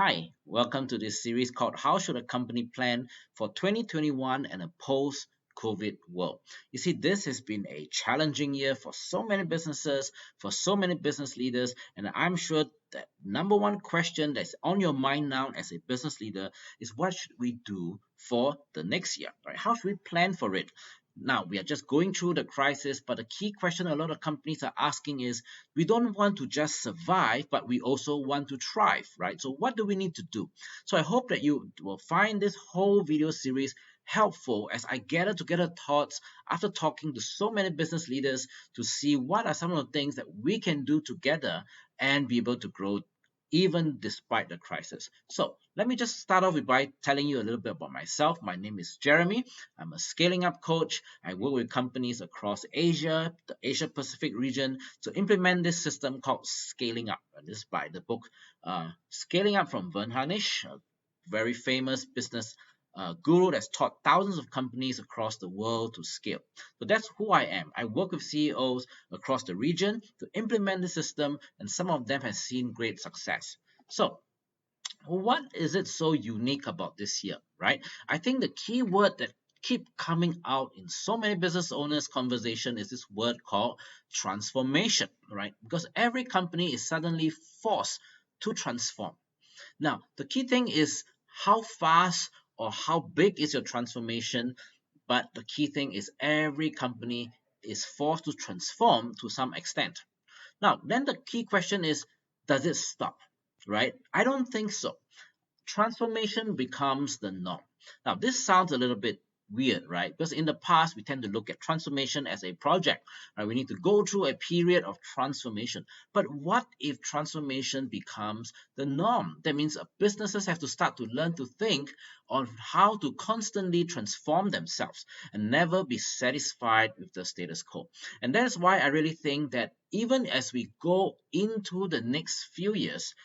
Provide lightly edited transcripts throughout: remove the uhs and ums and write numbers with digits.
Hi, welcome to this series called How Should a Company Plan for 2021 and a Post-COVID World? You see, this has been a challenging year for so many businesses, for so many business leaders, and I'm sure that number one question that's on your mind now as a business leader is what should we do for the next year, right? How should we plan for it? Now, we are just going through the crisis, but the key question a lot of companies are asking is we don't want to just survive, but we also want to thrive, right? So what do we need to do? So I hope that you will find this whole video series helpful as I gather together thoughts after talking to so many business leaders to see what are some of the things that we can do together and be able to grow even despite the crisis. So let me just start off by telling you a little bit about myself. My name is Jeremy. I'm a scaling up coach. I work with companies across Asia, the Asia Pacific region, to implement this system called Scaling Up. And this is by the book Scaling Up from Vern Harnish, a very famous business guru that's taught thousands of companies across the world to scale. So that's who I am. I work with CEOs across the region to implement the system, and some of them have seen great success. So what is it so unique about this year, right? I think the key word that keep coming out in so many business owners conversation is this word called transformation, right? Because every company is suddenly forced to transform. Now the key thing is how fast or how big is your transformation, but the key thing is every company is forced to transform to some extent. Now then the key question is, does it stop, right? I don't think so. Transformation becomes the norm. Now, this sounds a little bit weird, right? Because in the past, we tend to look at transformation as a project, right? We need to go through a period of transformation. But what if transformation becomes the norm? That means businesses have to start to learn to think on how to constantly transform themselves and never be satisfied with the status quo. And that is why I really think that even as we go into the next few years,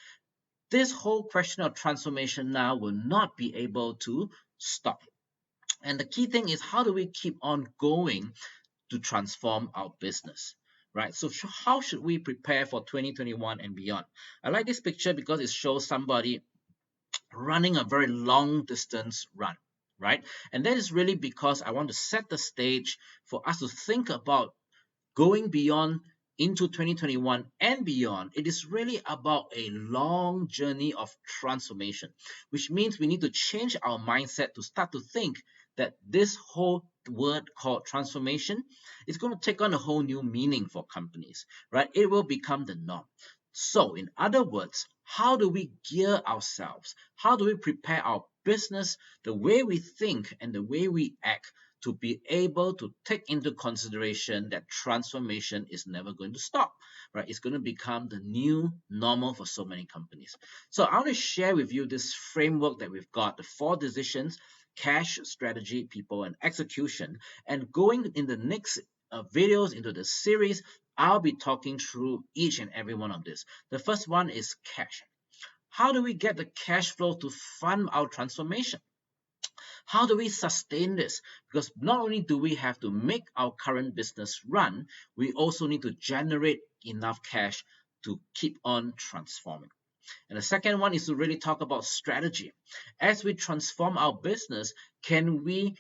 this whole question of transformation now will not be able to stop. And the key thing is, how do we keep on going to transform our business? Right. So how should we prepare for 2021 and beyond? I like this picture because it shows somebody running a very long distance run. Right. And that is really because I want to set the stage for us to think about going beyond into 2021 and beyond. It is really about a long journey of transformation, which means we need to change our mindset to start to think that this whole word called transformation is going to take on a whole new meaning for companies, right? It will become the norm. So, in other words, how do we gear ourselves? How do we prepare our business, the way we think and the way we act to be able to take into consideration that transformation is never going to stop, right? It's going to become the new normal for so many companies. So I want to share with you this framework that we've got, the 4 decisions: cash, strategy, people, and execution. And going in the next videos into the series, I'll be talking through each and every one of this. The first one is cash. How do we get the cash flow to fund our transformation? How do we sustain this? Because not only do we have to make our current business run, we also need to generate enough cash to keep on transforming. And the second one is to really talk about strategy. As we transform our business, can we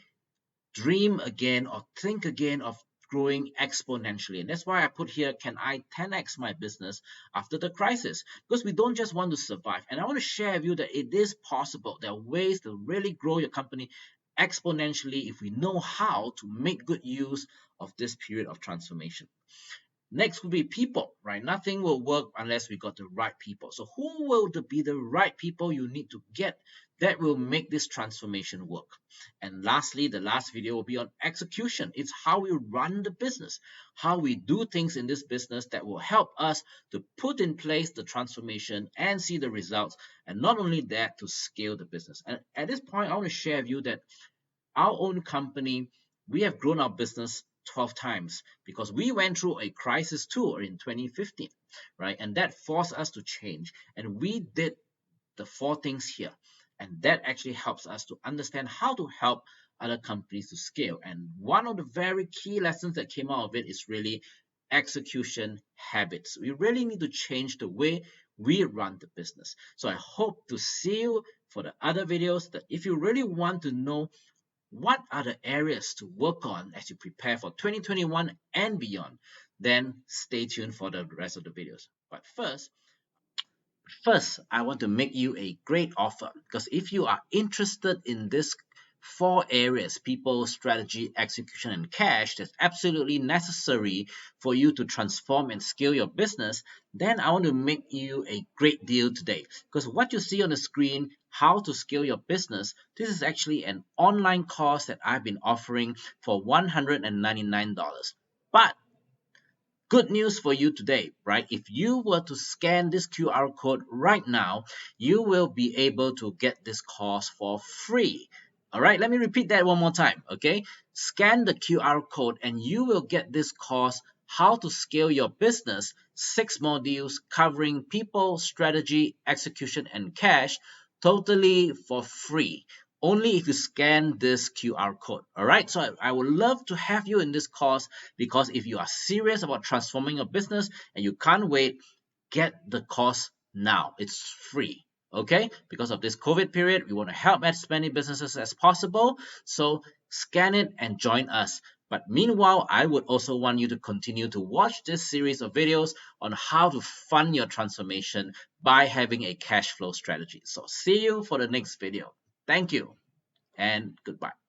dream again or think again of growing exponentially? And that's why I put here, can I 10x my business after the crisis? Because we don't just want to survive. And I want to share with you that it is possible. There are ways to really grow your company exponentially if we know how to make good use of this period of transformation. Next will be people, right? Nothing will work unless we got the right people. So who will be the right people you need to get that will make this transformation work? And lastly, the last video will be on execution. It's how we run the business, how we do things in this business that will help us to put in place the transformation and see the results. And not only that, to scale the business. And at this point, I want to share with you that our own company, we have grown our business 12 times because we went through a crisis too in 2015, right? And that forced us to change. And we did the 4 things here. And that actually helps us to understand how to help other companies to scale. And one of the very key lessons that came out of it is really execution habits. We really need to change the way We run the business. So I hope to see you for the other videos. That if you really want to know what are the areas to work on as you prepare for 2021 and beyond, then stay tuned for the rest of the videos. But first, I want to make you a great offer, because if you are interested in this four areas: people, strategy, execution, and cash, that's absolutely necessary for you to transform and scale your business, then I want to make you a great deal today. Because what you see on the screen, how to scale your business, this is actually an online course that I've been offering for $199. But good news for you today, right? If you were to scan this QR code right now, you will be able to get this course for free. All right, let me repeat that one more time, okay? Scan the QR code and you will get this course, How to Scale Your Business, 6 modules covering people, strategy, execution, and cash, totally for free. Only if you scan this QR code. All right, so I would love to have you in this course, because if you are serious about transforming your business and you can't wait, get the course now. It's free. Okay, because of this COVID period, we want to help as many businesses as possible. So scan it and join us. But meanwhile, I would also want you to continue to watch this series of videos on how to fund your transformation by having a cash flow strategy. So see you for the next video. Thank you and goodbye.